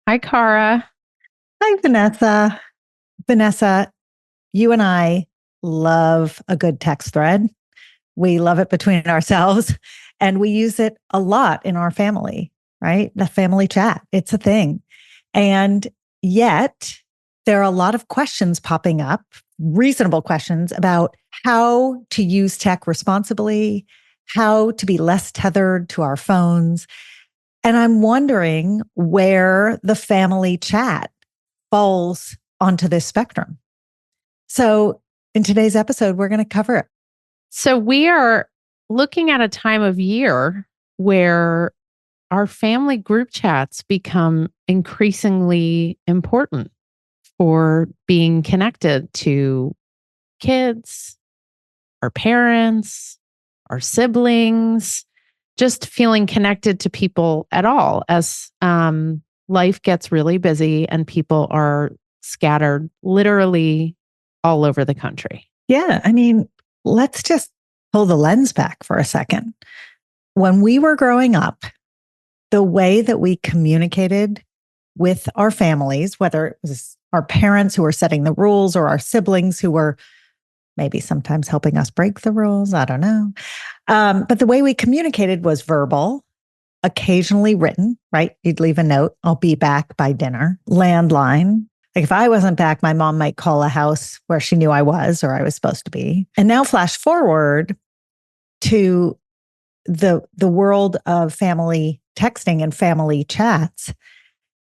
Hi, Cara. Hi, Vanessa. Vanessa, you and I love a good text thread. We love it between ourselves and we use it a lot in our family, right? The family chat, it's a thing. And yet, there are a lot of questions popping up, reasonable questions about how to use tech responsibly, how to be less tethered to our phones. And I'm wondering where the family chat falls onto this spectrum. So, in today's episode, we're going to cover it. So, we are looking at a time of year where our family group chats become increasingly important for being connected to kids, our parents, our siblings, just feeling connected to people at all as life gets really busy and people are scattered literally all over the country. Yeah. I mean, let's just pull the lens back for a second. When we were growing up, the way that we communicated with our families, whether it was our parents who were setting the rules or our siblings who were maybe sometimes helping us break the rules, I don't know. But the way we communicated was verbal, occasionally written, right? You'd leave a note, I'll be back by dinner, landline. Like if I wasn't back, my mom might call a house where she knew I was or I was supposed to be. And now flash forward to the world of family texting and family chats.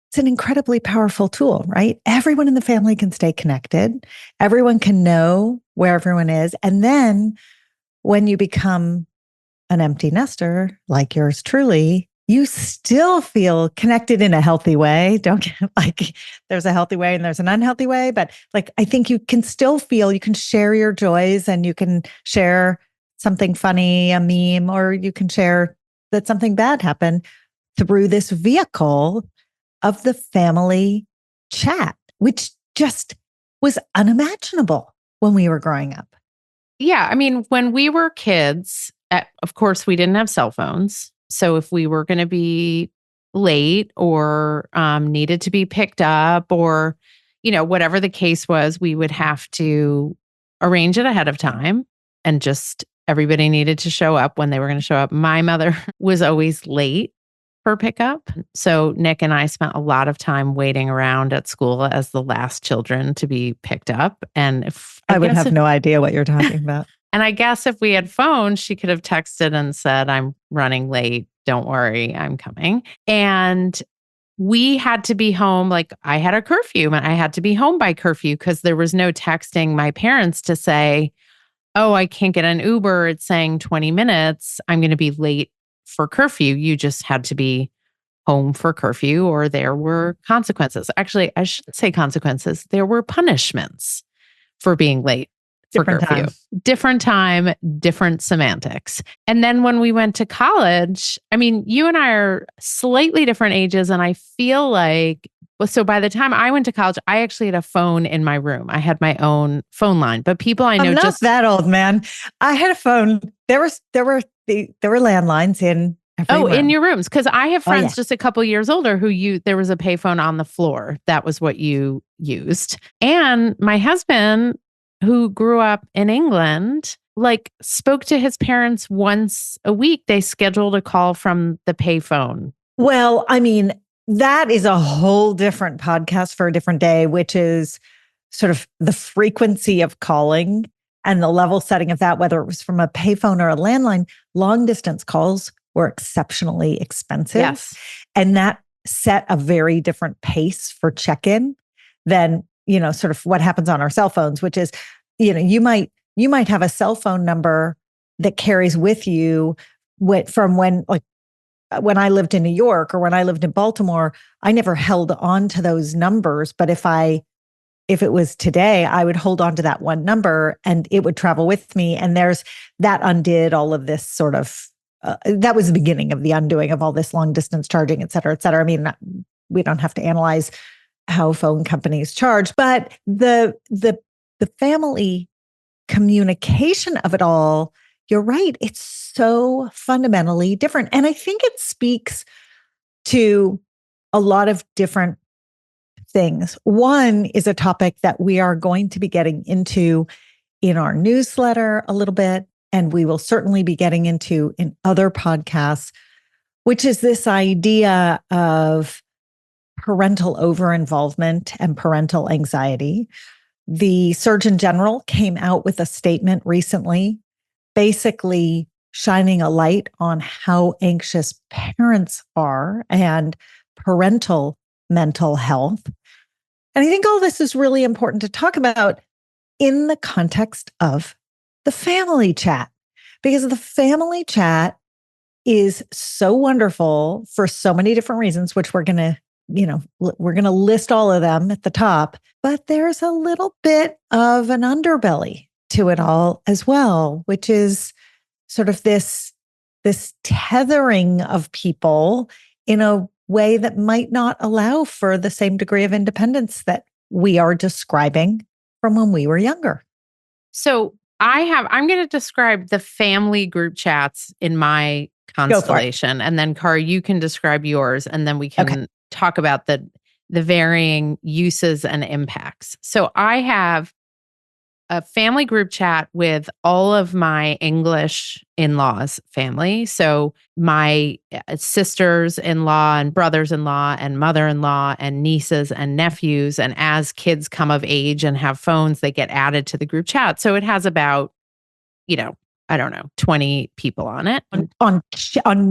It's an incredibly powerful tool, right? Everyone in the family can stay connected. Everyone can know where everyone is. And then when you become an empty nester like yours truly, you still feel connected in a healthy way. Don't get like there's a healthy way and there's an unhealthy way, but like I think you can still feel you can share your joys and you can share something funny, a meme, or you can share that something bad happened through this vehicle of the family chat, which just was unimaginable when we were growing up. Yeah. I mean, when we were kids, of course, we didn't have cell phones. So if we were going to be late or needed to be picked up or, whatever the case was, we would have to arrange it ahead of time and just everybody needed to show up when they were going to show up. My mother was always late for pickup. So Nick and I spent a lot of time waiting around at school as the last children to be picked up. And if I I would guess have if no idea what you're talking about. and I guess if we had phones, she could have texted and said, I'm running late. Don't worry, I'm coming. And we had to be home. Like I had a curfew and I had to be home by curfew because there was no texting my parents to say, oh, I can't get an Uber. It's saying 20 minutes. I'm going to be late for curfew. You just had to be home for curfew or there were consequences. Actually, I shouldn't say consequences. There were punishments for being late for Different curfew. time. Different time, different semantics. And then when we went to college, I mean, you and I are slightly different ages. And I feel like, so by the time I went to college, I actually had a phone in my room. I had my own phone line, but people I I'm know not just, that old, man. I had a phone. There were landlines in every oh, in room. your rooms. Cause I have Oh yeah. friends just a couple years older there was a payphone on the floor. That was what you used. And my husband, who grew up in England, like spoke to his parents once a week. They scheduled a call from the payphone. Well, I mean, that is a whole different podcast for a different day, which is sort of the frequency of calling and the level setting of that, whether it was from a payphone or a landline. Long distance calls were exceptionally expensive. Yes. And that set a very different pace for check in than, sort of what happens on our cell phones, which is, you might have a cell phone number that carries with you from when I lived in New York or when I lived in Baltimore, I never held on to those numbers. But if it was today, I would hold on to that one number and it would travel with me. And that undid all of this sort of, that was the beginning of the undoing of all this long distance charging, et cetera, et cetera. I mean, we don't have to analyze how phone companies charge, but the family communication of it all, you're right. It's so fundamentally different. And I think it speaks to a lot of different things. One is a topic that we are going to be getting into in our newsletter a little bit, and we will certainly be getting into in other podcasts, which is this idea of parental overinvolvement and parental anxiety. The Surgeon General came out with a statement recently, basically shining a light on how anxious parents are and parental mental health. And I think all this is really important to talk about in the context of the family chat, because the family chat is so wonderful for so many different reasons, which we're going to list all of them at the top, but there's a little bit of an underbelly to it all as well, which is sort of this tethering of people in a way that might not allow for the same degree of independence that we are describing from when we were younger. So I'm going to describe the family group chats in my constellation. And then Kara, you can describe yours, and then we can talk about the varying uses and impacts. So I have a family group chat with all of my English in-laws family. So my sisters-in-law and brothers-in-law and mother-in-law and nieces and nephews. And as kids come of age and have phones, they get added to the group chat. So it has about, 20 people on it. On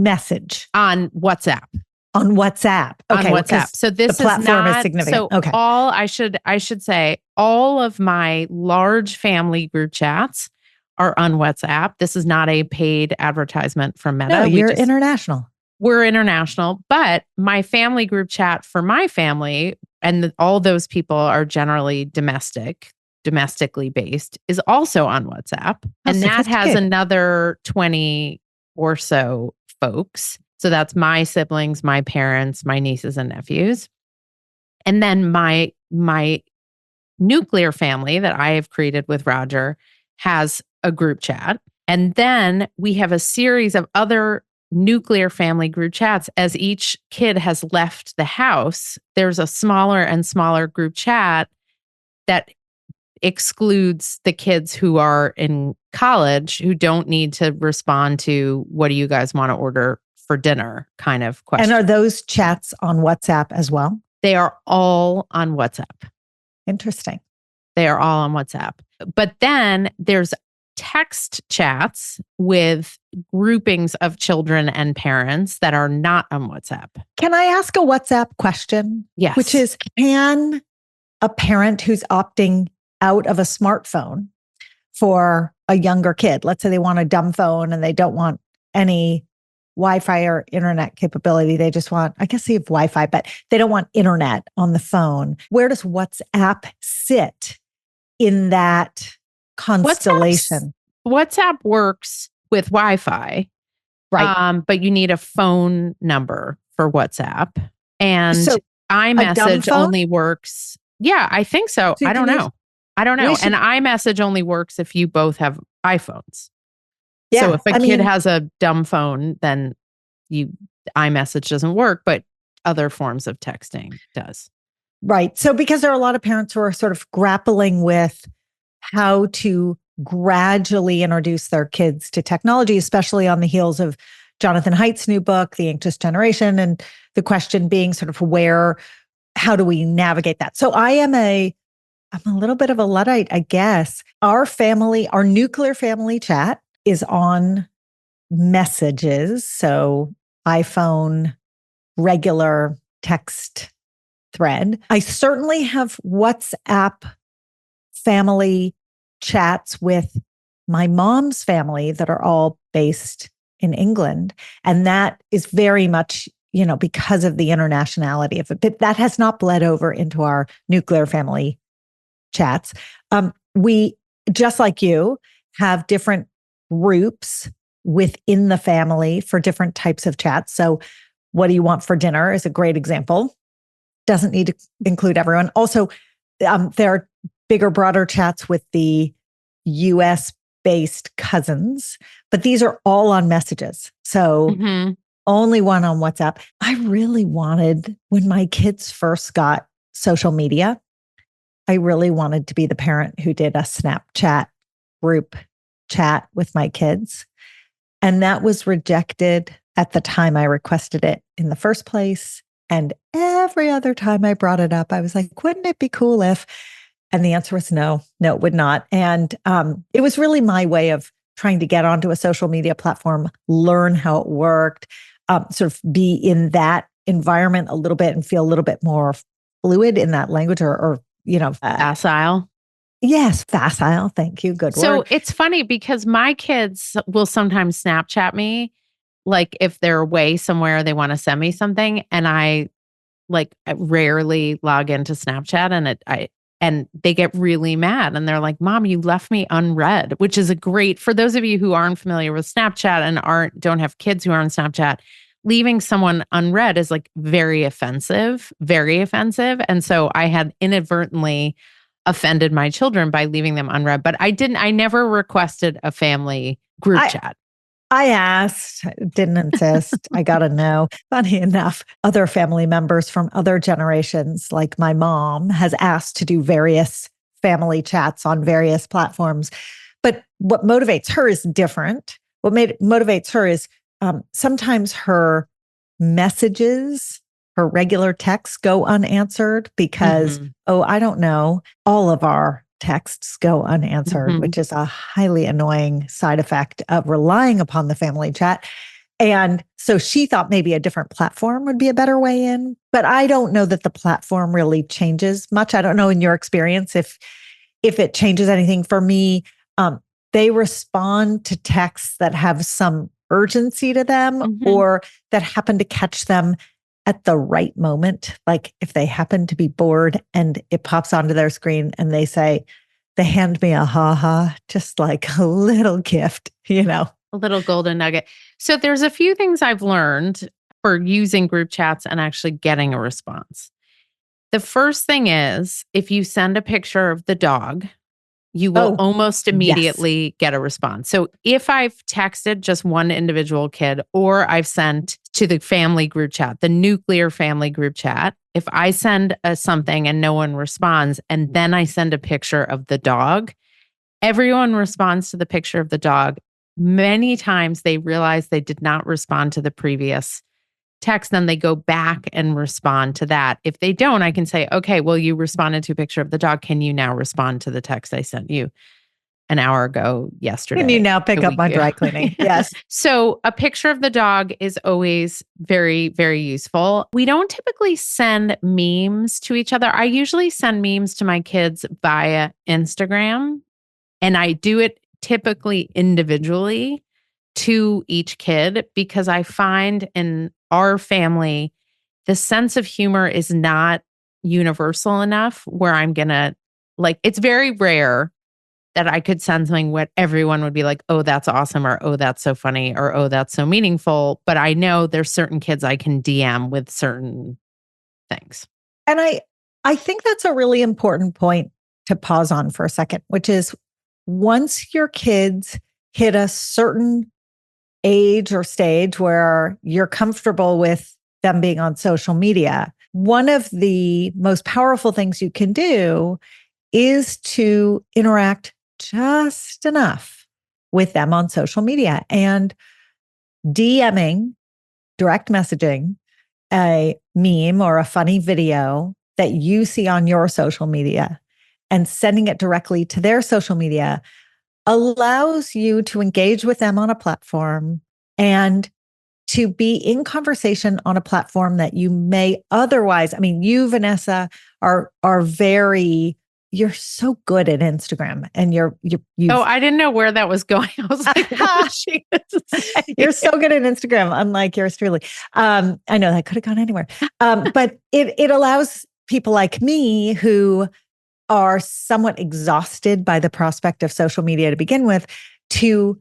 message. On WhatsApp. On WhatsApp. Okay. On WhatsApp. So this the platform is significant. So I should say all of my large family group chats are on WhatsApp. This is not a paid advertisement from Meta. No, you're international. We're international, but my family group chat for my family, and all those people are generally domestically based, is also on WhatsApp. And that has another 20 or so folks. So that's my siblings, my parents, my nieces and nephews. And then my nuclear family that I have created with Roger has a group chat. And then we have a series of other nuclear family group chats. As each kid has left the house, there's a smaller and smaller group chat that excludes the kids who are in college, who don't need to respond to what do you guys want to order for dinner kind of question. And are those chats on WhatsApp as well? They are all on WhatsApp. Interesting. They are all on WhatsApp. But then there's text chats with groupings of children and parents that are not on WhatsApp. Can I ask a WhatsApp question? Yes. Which is, can a parent who's opting out of a smartphone for a younger kid, let's say they want a dumb phone and they don't want any Wi-Fi or internet capability. They just want, I guess they have Wi-Fi, but they don't want internet on the phone. Where does WhatsApp sit in that constellation? WhatsApp works with Wi-Fi, right? But you need a phone number for WhatsApp, and so iMessage only works. Yeah, I think so. I don't know. And iMessage only works if you both have iPhones. Yeah, so if a kid has a dumb phone, then iMessage doesn't work, but other forms of texting does. Right. So because there are a lot of parents who are sort of grappling with how to gradually introduce their kids to technology, especially on the heels of Jonathan Haidt's new book, The Anxious Generation, and the question being sort of how do we navigate that? So I'm a little bit of a Luddite, I guess. Our nuclear family chat is on messages. So iPhone, regular text thread. I certainly have WhatsApp family chats with my mom's family that are all based in England. And that is very much, because of the internationality of it. But that has not bled over into our nuclear family chats. We, just like you, have different groups within the family for different types of chats. So what do you want for dinner is a great example. Doesn't need to include everyone. Also, there are bigger, broader chats with the US-based cousins, but these are all on messages. So only one on WhatsApp. I really wanted, when my kids first got social media. I really wanted to be the parent who did a Snapchat group chat with my kids. And that was rejected at the time I requested it in the first place. And every other time I brought it up, I was like, wouldn't it be cool if? And the answer was no, it would not. And it was really my way of trying to get onto a social media platform, learn how it worked, sort of be in that environment a little bit and feel a little bit more fluid in that language or facile. Yes, facile. Thank you. Good word. So it's funny because my kids will sometimes Snapchat me, like if they're away somewhere, they want to send me something, and I rarely log into Snapchat, and they get really mad, and they're like, "Mom, you left me unread," which is a great for those of you who aren't familiar with Snapchat and don't have kids who are on Snapchat. Leaving someone unread is like very offensive. And so I had inadvertently offended my children by leaving them unread, but I never requested a family group chat. I asked, didn't insist. I got to know. Funny enough, other family members from other generations, like my mom, has asked to do various family chats on various platforms. But what motivates her is different. What motivates her is sometimes her messages, her regular texts go unanswered because, I don't know, all of our texts go unanswered, which is a highly annoying side effect of relying upon the family chat. And so she thought maybe a different platform would be a better way in, but I don't know that the platform really changes much. I don't know in your experience if it changes anything. For me, they respond to texts that have some urgency to them or that happen to catch them at the right moment. Like if they happen to be bored and it pops onto their screen and they hand me a ha-ha, just like a little gift, a little golden nugget. So there's a few things I've learned for using group chats and actually getting a response. The first thing is if you send a picture of the dog, you will almost immediately get a response. So if I've texted just one individual kid or I've sent to the family group chat, the nuclear family group chat, if I send something and no one responds and then I send a picture of the dog, everyone responds to the picture of the dog. Many times they realize they did not respond to the previous text, then they go back and respond to that. If they don't, I can say, okay, well, you responded to a picture of the dog. Can you now respond to the text I sent you an hour ago yesterday? Can you now pick up my dry cleaning? Yes. So a picture of the dog is always very, very useful. We don't typically send memes to each other. I usually send memes to my kids via Instagram, and I do it typically individually to each kid because I find in our family, the sense of humor is not universal enough where I'm going to it's very rare that I could send something what everyone would be like, oh, that's awesome, or oh, that's so funny, or oh, that's so meaningful. But I know there's certain kids I can DM with certain things. And I think that's a really important point to pause on for a second, which is once your kids hit a certain age or stage where you're comfortable with them being on social media, one of the most powerful things you can do is to interact just enough with them on social media and DMing, direct messaging, a meme or a funny video that you see on your social media and sending it directly to their social media allows you to engage with them on a platform and to be in conversation on a platform that you may otherwise, you, Vanessa, are very, you're so good at Instagram and you. Oh, I didn't know where that was going. I was like, what is she going to say? You're so good at Instagram, unlike yours truly. I know that could have gone anywhere. But it allows people like me who are somewhat exhausted by the prospect of social media to begin with, to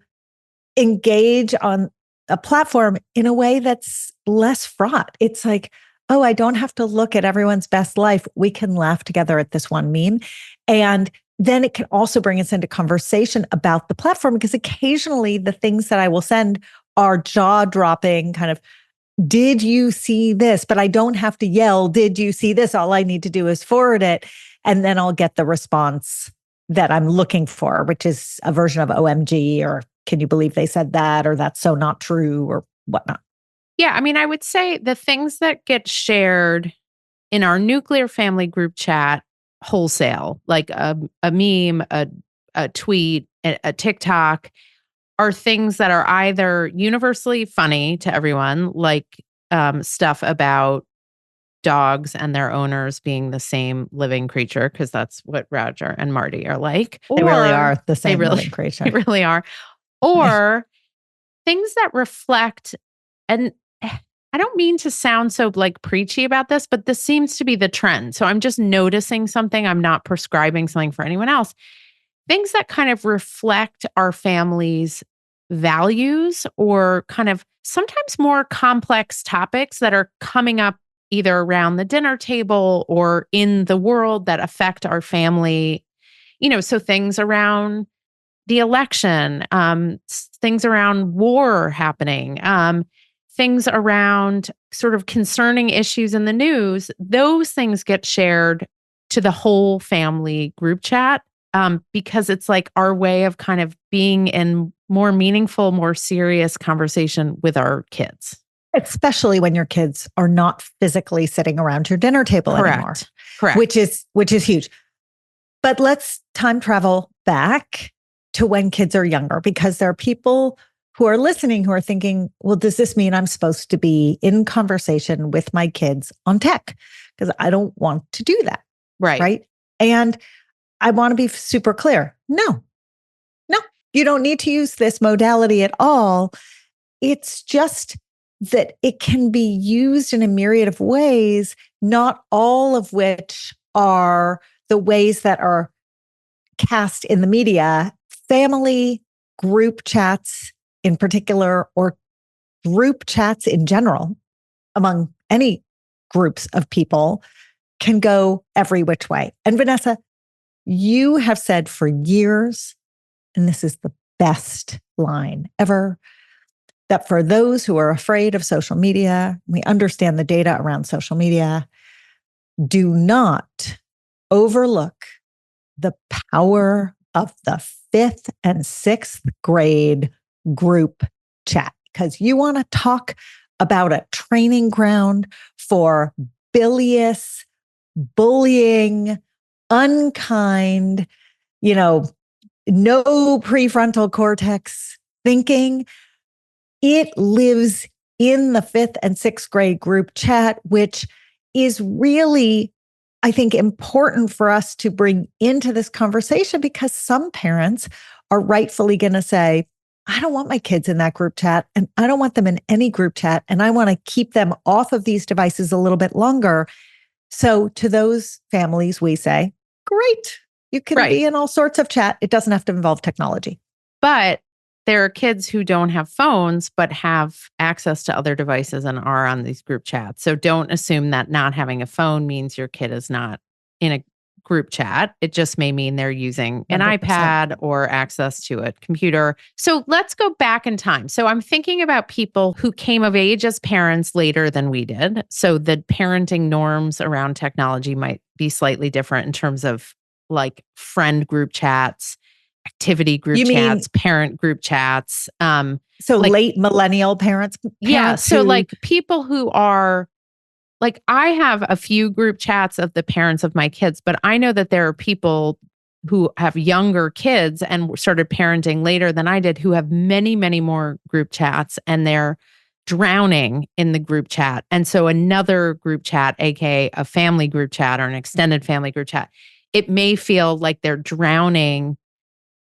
engage on a platform in a way that's less fraught. It's like, oh, I don't have to look at everyone's best life. We can laugh together at this one meme. And then it can also bring us into conversation about the platform because occasionally the things that I will send are jaw-dropping, kind of did you see this? But I don't have to yell, did you see this? All I need to do is forward it. And then I'll get the response that I'm looking for, which is a version of OMG, or can you believe they said that? Or that's so not true, or whatnot. Yeah. I mean, I would say the things that get shared in our nuclear family group chat wholesale, like a meme, a tweet, a TikTok, are things that are either universally funny to everyone, like stuff about dogs and their owners being the same living creature, because that's what Roger and Marty are like. They really Or are the they same really, living creature. they really are. Or things that reflect, and I don't mean to sound so like preachy about this, but this seems to be the trend. So I'm just noticing something. I'm not prescribing something for anyone else. Things that kind of reflect our family's values, or kind of sometimes more complex topics that are coming up either around the dinner table or in the world that affect our family. So things around the election, things around war happening, things around sort of concerning issues in the news, those things get shared to the whole family group chat, because it's like our way of kind of being in more meaningful, more serious conversation with our kids. Especially when your kids are not physically sitting around your dinner table anymore. Correct. Which is huge. But let's time travel back to when kids are younger, because there are people who are listening who are thinking, well, does this mean I'm supposed to be in conversation with my kids on tech? Because I don't want to do that. Right. And I want to be super clear. No, you don't need to use this modality at all. It's just that it can be used in a myriad of ways, not all of which are the ways that are cast in the media. Family group chats in particular, or group chats in general among any groups of people, can go every which way. And Vanessa, you have said for years, and this is the best line ever, that for those who are afraid of social media, we understand the data around social media, do not overlook the power of the 5th and 6th grade group chat. Because you want to talk about a training ground for bilious, bullying, unkind, no prefrontal cortex thinking. It lives in the 5th and 6th grade group chat, which is really, I think, important for us to bring into this conversation, because some parents are rightfully going to say, I don't want my kids in that group chat, and I don't want them in any group chat, and I want to keep them off of these devices a little bit longer. So to those families, we say, great, you can be in all sorts of chat. It doesn't have to involve technology. But there are kids who don't have phones, but have access to other devices and are on these group chats. So don't assume that not having a phone means your kid is not in a group chat. It just may mean they're using an 100%. iPad or access to a computer. So let's go back in time. So I'm thinking about people who came of age as parents later than we did. So the parenting norms around technology might be slightly different in terms of like friend group chats, activity group chats, parent group chats. So like, late millennial parents. Yeah. So like people who are like, I have a few group chats of the parents of my kids, but I know that there are people who have younger kids and started parenting later than I did, who have many, many more group chats, and they're drowning in the group chat. And so another group chat, aka a family group chat or an extended family group chat, it may feel like they're drowning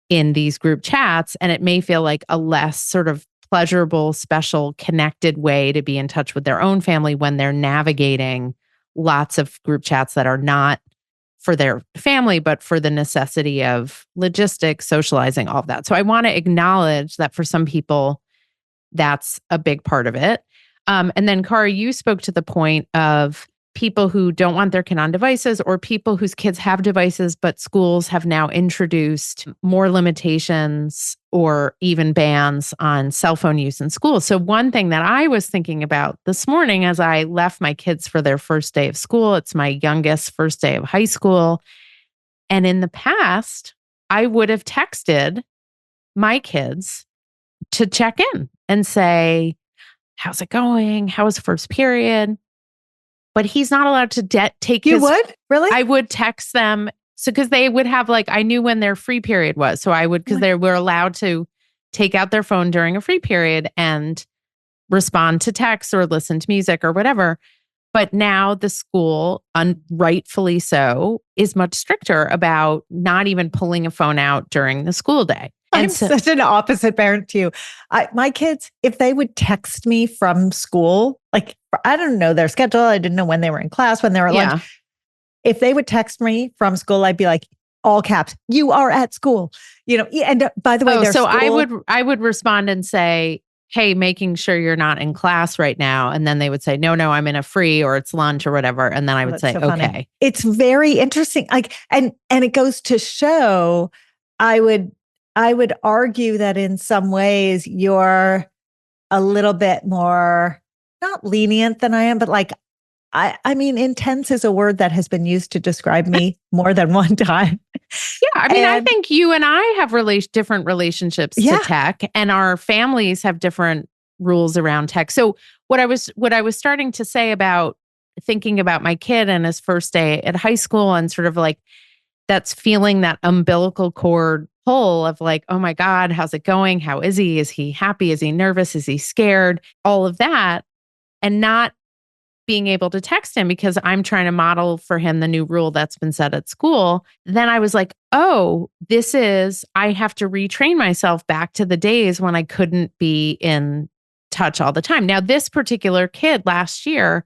in these group chats, and it may feel like a less sort of pleasurable, special, connected way to be in touch with their own family when they're navigating lots of group chats that are not for their family, but for the necessity of logistics, socializing, all of that. So I want to acknowledge that for some people, that's a big part of it. And then, Kara, you spoke to the point of people who don't want their kid on devices or people whose kids have devices, but schools have now introduced more limitations or even bans on cell phone use in schools. So one thing that I was thinking about this morning as I left my kids for their first day of school, it's my youngest first day of high school. And in the past, I would have texted my kids to check in and say, how's it going? How was first period? But he's not allowed to take You his. would? Really? I would text them. So, because they would have I knew when their free period was. So I would, because they were allowed to take out their phone during a free period and respond to texts or listen to music or whatever. But now the school, rightfully so, is much stricter about not even pulling a phone out during the school day. And I'm such an opposite parent to you. My kids, if they would text me from school, I don't know their schedule. I didn't know when they were in class, when they were at lunch. If they would text me from school, I'd be like, all caps, you are at school. And by the way, I would respond and say, hey, making sure you're not in class right now. And then they would say, no, I'm in a free or it's lunch or whatever. And then I would say, okay. Funny. It's very interesting. And it goes to show, I would argue that in some ways you're a little bit more, not lenient than I am, but I mean, intense is a word that has been used to describe me more than one time. Yeah. I mean, I think you and I have different relationships to tech, and our families have different rules around tech. So what I was starting to say about thinking about my kid and his first day at high school and sort of that's feeling that umbilical cord pull of oh my God, how's it going? How is he? Is he happy? Is he nervous? Is he scared? All of that. And not being able to text him because I'm trying to model for him the new rule that's been set at school. Then I was like, oh, I have to retrain myself back to the days when I couldn't be in touch all the time. Now, this particular kid last year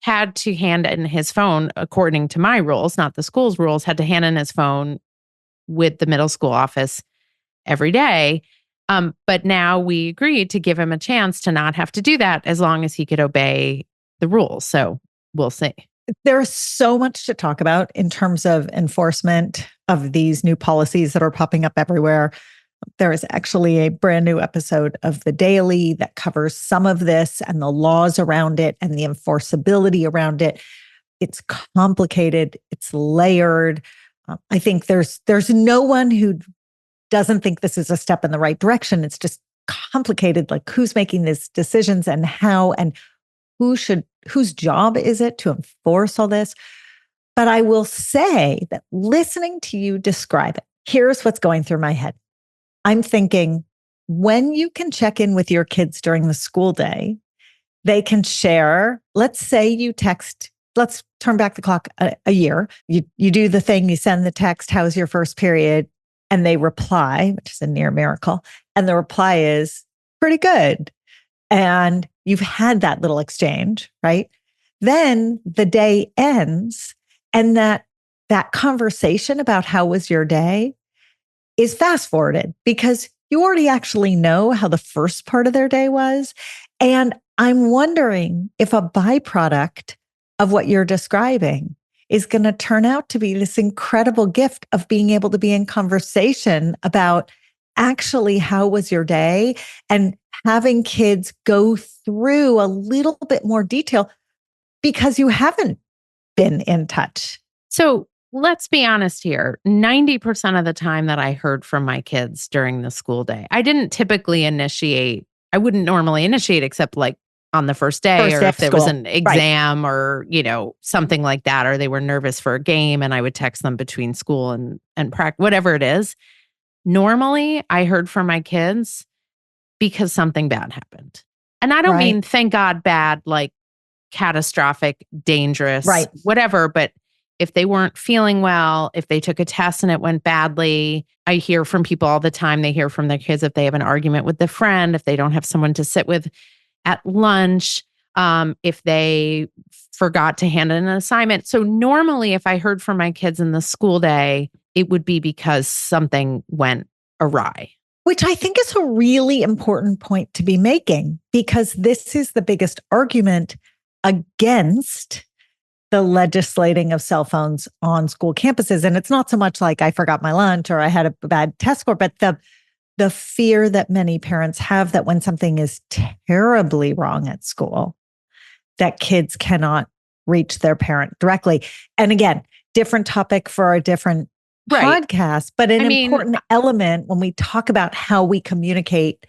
had to hand in his phone, according to my rules, not the school's rules, had to hand in his phone with the middle school office every day. But now we agreed to give him a chance to not have to do that as long as he could obey the rules. So we'll see. There's so much to talk about in terms of enforcement of these new policies that are popping up everywhere. There is actually a brand new episode of The Daily that covers some of this and the laws around it and the enforceability around it. It's complicated. It's layered. I think there's no one who doesn't think this is a step in the right direction. It's just complicated, who's making these decisions and how and whose job is it to enforce all this? But I will say that listening to you describe it, here's what's going through my head. I'm thinking, when you can check in with your kids during the school day, they can share, let's say you text, let's turn back the clock a year. You do the thing, you send the text, how's your first period? And they reply, which is a near miracle. And the reply is pretty good. And you've had that little exchange, right? Then the day ends, and that conversation about how was your day is fast forwarded because you already actually know how the first part of their day was. And I'm wondering if a byproduct of what you're describing is going to turn out to be this incredible gift of being able to be in conversation about actually how was your day, and having kids go through a little bit more detail because you haven't been in touch. So let's be honest here. 90% of the time that I heard from my kids during the school day, I didn't typically initiate. I wouldn't normally initiate except on the first day or if there was an exam or, something like that, or they were nervous for a game and I would text them between school and practice, whatever it is. Normally, I heard from my kids because something bad happened. And I don't mean, thank God, bad, catastrophic, dangerous, whatever. But if they weren't feeling well, if they took a test and it went badly, I hear from people all the time. They hear from their kids if they have an argument with a friend, if they don't have someone to sit with at lunch, if they forgot to hand in an assignment. So normally, if I heard from my kids in the school day, it would be because something went awry. Which I think is a really important point to be making, because this is the biggest argument against the legislating of cell phones on school campuses. And it's not so much like I forgot my lunch or I had a bad test score, but the fear that many parents have that when something is terribly wrong at school, that kids cannot reach their parent directly. And again, different topic for a different podcast, but an important element when we talk about how we communicate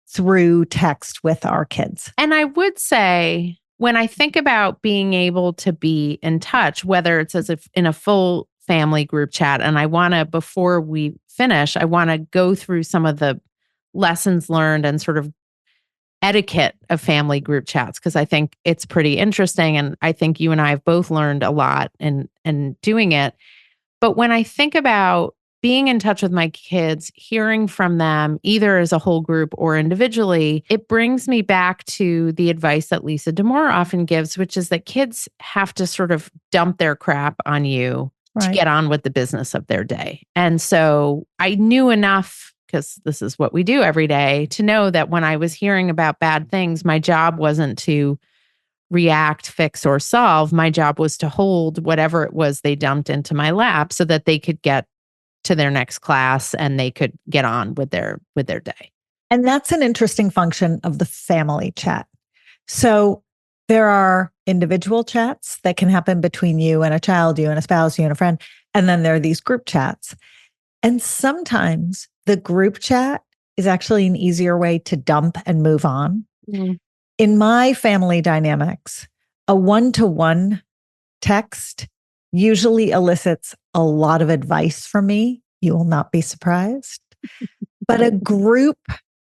through text with our kids. And I would say, when I think about being able to be in touch, whether it's as if in a full family group chat, and I want to, before we finish, I want to go through some of the lessons learned and sort of etiquette of family group chats, because I think it's pretty interesting. And I think you and I have both learned a lot in doing it. But when I think about being in touch with my kids, hearing from them, either as a whole group or individually, it brings me back to the advice that Lisa Damour often gives, which is that kids have to sort of dump their crap on you to get on with the business of their day. And so I knew enough, because this is what we do every day, to know that when I was hearing about bad things, my job wasn't to react, fix, or solve. My job was to hold whatever it was they dumped into my lap so that they could get to their next class and they could get on with their day. And that's an interesting function of the family chat. So there are individual chats that can happen between you and a child, you and a spouse, you and a friend. And then there are these group chats. And sometimes the group chat is actually an easier way to dump and move on. Mm. In my family dynamics, a one-to-one text usually elicits a lot of advice from me. You will not be surprised. But a group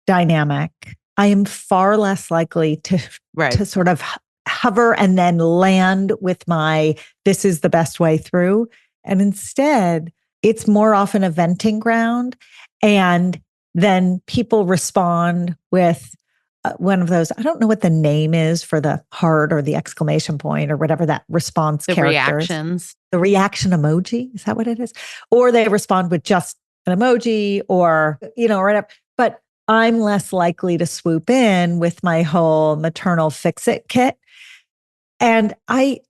dynamic, I am far less likely to sort of hover and then land with my, this is the best way through. And instead, it's more often a venting ground. And then people respond with one of those, I don't know what the name is for the heart or the exclamation point or whatever that response character reactions. The reaction emoji, is that what it is? Or they respond with just an emoji or, or whatever. But I'm less likely to swoop in with my whole maternal fix-it kit. And I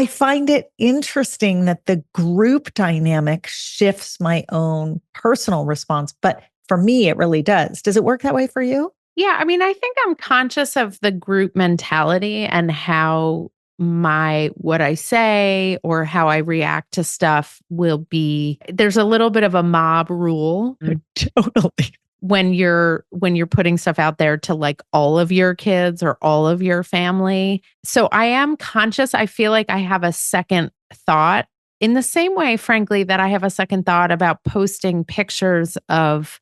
find it interesting that the group dynamic shifts my own personal response. But for me, it really does. Does it work that way for you? Yeah. I mean, I think I'm conscious of the group mentality and how what I say or how I react to stuff will be. There's a little bit of a mob rule. Totally. When you're putting stuff out there to like all of your kids or all of your family. So I am conscious. I feel like I have a second thought in the same way, frankly, that I have a second thought about posting pictures of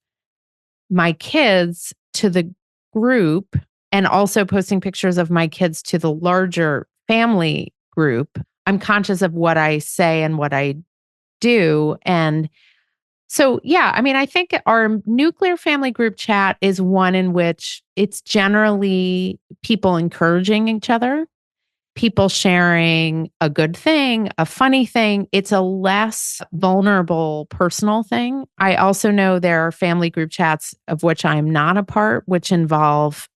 my kids to the group and also posting pictures of my kids to the larger family group. I'm conscious of what I say and what I do. And so, yeah, I mean, I think our nuclear family group chat is one in which it's generally people encouraging each other, people sharing a good thing, a funny thing. It's a less vulnerable personal thing. I also know there are family group chats of which I'm not a part, which involve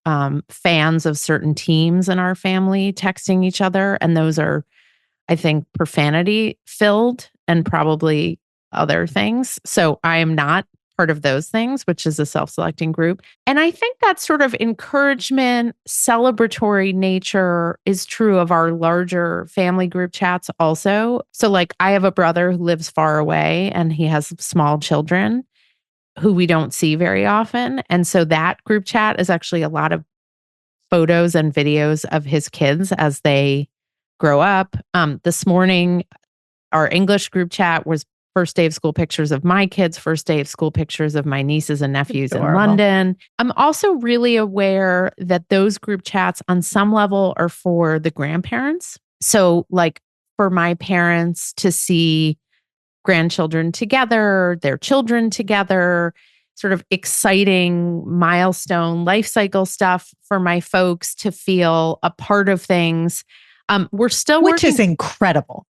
fans of certain teams in our family texting each other. And those are, I think, profanity filled and probably other things. So I am not part of those things, which is a self-selecting group. And I think that sort of encouragement, celebratory nature is true of our larger family group chats also. So like I have a brother who lives far away and he has small children who we don't see very often. And so that group chat is actually a lot of photos and videos of his kids as they grow up. This morning, our English group chat was first day of school pictures of my kids, first day of school pictures of my nieces and nephews in London. I'm also really aware that those group chats on some level are for the grandparents. So like for my parents to see grandchildren together, their children together, sort of exciting milestone life cycle stuff for my folks to feel a part of things. We're still working, which is incredible.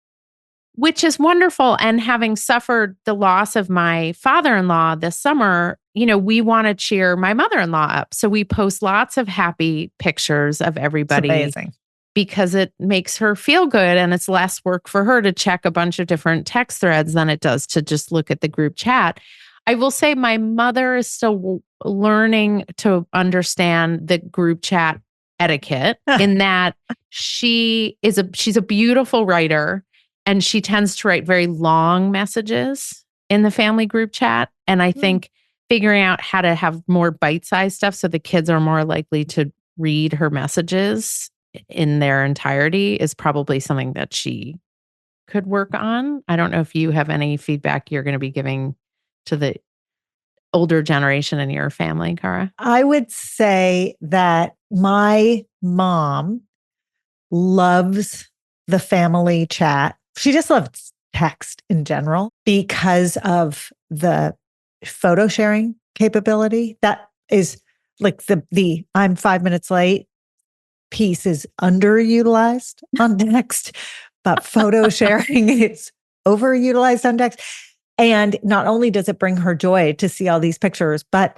Which is wonderful. And having suffered the loss of my father-in-law this summer, we want to cheer my mother-in-law up. So we post lots of happy pictures of everybody because it makes her feel good and it's less work for her to check a bunch of different text threads than it does to just look at the group chat. I will say my mother is still learning to understand the group chat etiquette in that she's a beautiful writer and she tends to write very long messages in the family group chat. And I think figuring out how to have more bite-sized stuff so the kids are more likely to read her messages in their entirety is probably something that she could work on. I don't know if you have any feedback you're going to be giving to the older generation in your family, Cara. I would say that my mom loves the family chat. She just loves text in general because of the photo sharing capability. That is like the I'm 5 minutes late piece is underutilized on text, but photo sharing is overutilized on text. And not only does it bring her joy to see all these pictures, but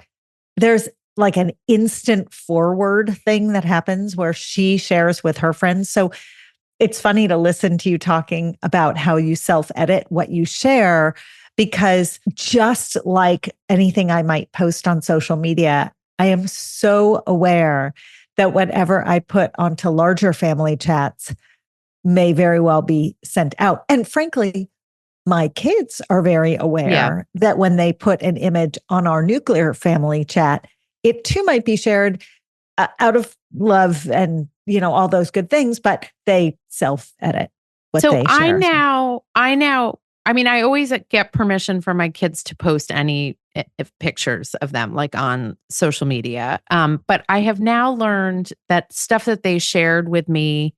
there's like an instant forward thing that happens where she shares with her friends. So it's funny to listen to you talking about how you self-edit what you share, because just like anything I might post on social media, I am so aware that whatever I put onto larger family chats may very well be sent out. And frankly, my kids are very aware that when they put an image on our nuclear family chat, it too might be shared out of love and, all those good things, but they self-edit what they share. I always get permission from my kids to post any pictures of them, like on social media. But I have now learned that stuff that they shared with me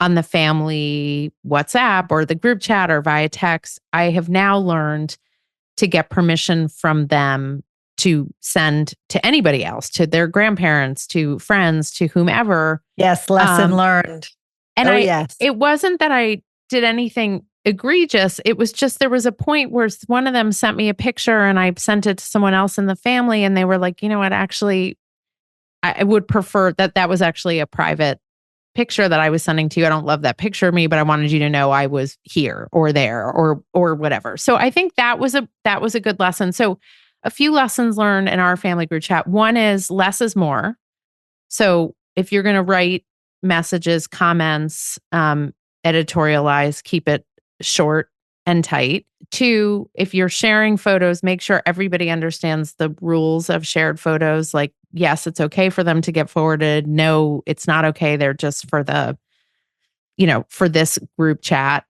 on the family WhatsApp or the group chat or via text, I have now learned to get permission from them to send to anybody else, to their grandparents, to friends, to whomever. Yes, lesson learned. And it wasn't that I did anything egregious. It was just there was a point where one of them sent me a picture and I sent it to someone else in the family and they were like, you know what, actually, I would prefer that was actually a private picture that I was sending to you. I don't love that picture of me, but I wanted you to know I was here or there or whatever. So I think that was a good lesson. So a few lessons learned in our family group chat. One is less is more. So if you're going to write messages, comments, editorialize, keep it short and tight. Two, if you're sharing photos, make sure everybody understands the rules of shared photos. Like, yes, it's okay for them to get forwarded. No, it's not okay. They're just for for this group chat.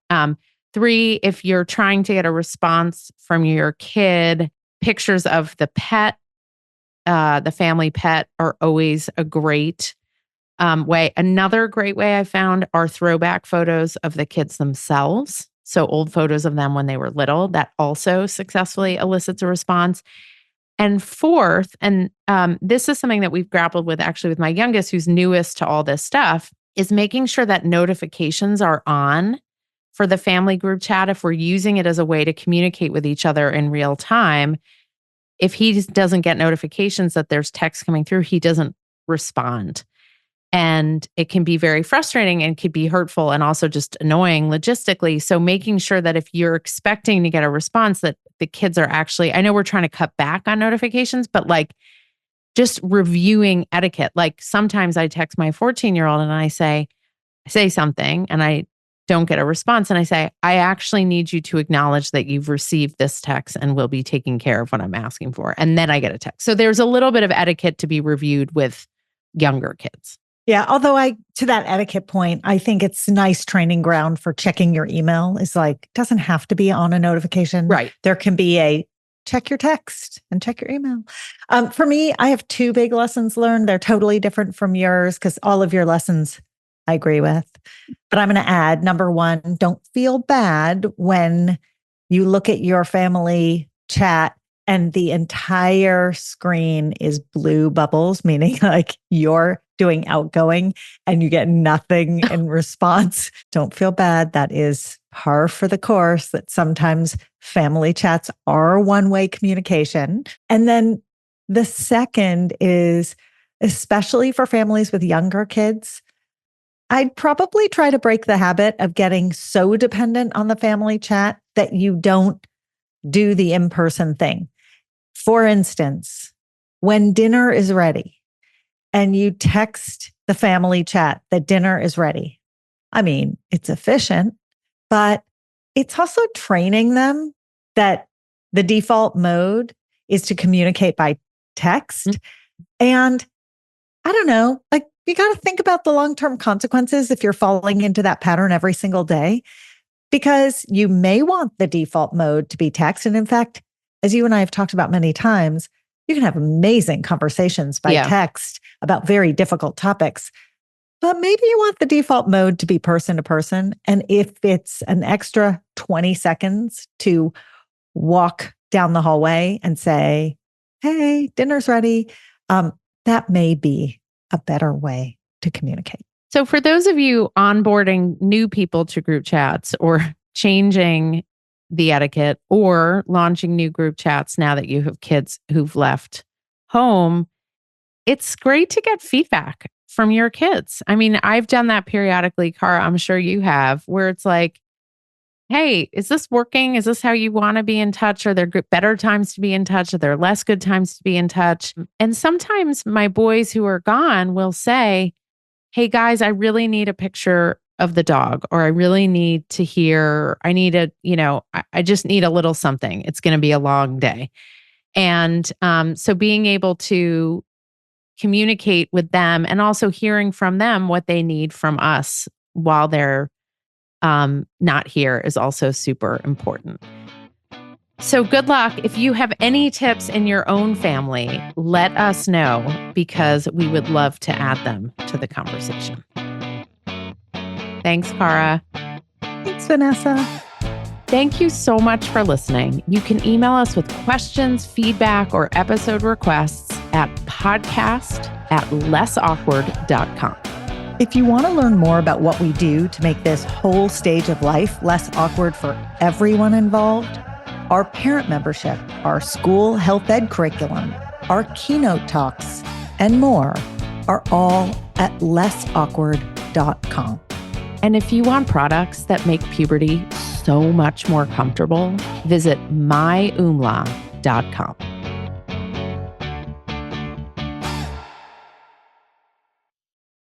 Three, if you're trying to get a response from your kid, pictures of the pet, the family pet are always a great way. Another great way I found are throwback photos of the kids themselves. So old photos of them when they were little, that also successfully elicits a response. And fourth, and this is something that we've grappled with actually with my youngest, who's newest to all this stuff, is making sure that notifications are on for the family group chat if we're using it as a way to communicate with each other in real time. If he doesn't get notifications that there's text coming through, he doesn't respond. And it can be very frustrating and could be hurtful and also just annoying logistically. So making sure that if you're expecting to get a response that the kids are actually, I know we're trying to cut back on notifications, but like just reviewing etiquette. Like sometimes I text my 14-year-old and I say something and I don't get a response. And I say, I actually need you to acknowledge that you've received this text and will be taking care of what I'm asking for. And then I get a text. So there's a little bit of etiquette to be reviewed with younger kids. Yeah, although to that etiquette point, I think it's nice training ground for checking your email. Is like, doesn't have to be on a notification. Right. There can be a check your text and check your email. For me, I have two big lessons learned. They're totally different from yours because all of your lessons I agree with. But I'm going to add, number one, don't feel bad when you look at your family chat and the entire screen is blue bubbles, meaning like you're doing outgoing and you get nothing in response. Don't feel bad. That is par for the course, that sometimes family chats are one-way communication. And then the second is, especially for families with younger kids, I'd probably try to break the habit of getting so dependent on the family chat that you don't do the in-person thing. For instance, when dinner is ready and you text the family chat that dinner is ready. I mean, it's efficient, but it's also training them that the default mode is to communicate by text. And I don't know, like you got to think about the long-term consequences if you're falling into that pattern every single day, because you may want the default mode to be text. And in fact, as you and I have talked about many times, you can have amazing conversations by text about very difficult topics. But maybe you want the default mode to be person to person. And if it's an extra 20 seconds to walk down the hallway and say, hey, dinner's ready, that may be a better way to communicate. So for those of you onboarding new people to group chats or changing the etiquette or launching new group chats now that you have kids who've left home, it's great to get feedback from your kids. I mean, I've done that periodically, Cara, I'm sure you have, where it's like, hey, is this working? Is this how you want to be in touch? Are there better times to be in touch? Are there less good times to be in touch? And sometimes my boys who are gone will say, hey guys, I really need a picture of the dog, or I really need to hear, I need a, I just need a little something. It's going to be a long day. And so being able to communicate with them and also hearing from them what they need from us while they're not here is also super important. So good luck. If you have any tips in your own family, let us know, because we would love to add them to the conversation. Thanks, Cara. Thanks, Vanessa. Thank you so much for listening. You can email us with questions, feedback, or episode requests at podcast@lessawkward.com. If you want to learn more about what we do to make this whole stage of life less awkward for everyone involved, our parent membership, our school health ed curriculum, our keynote talks, and more are all at lessawkward.com. And if you want products that make puberty so much more comfortable, visit myumla.com.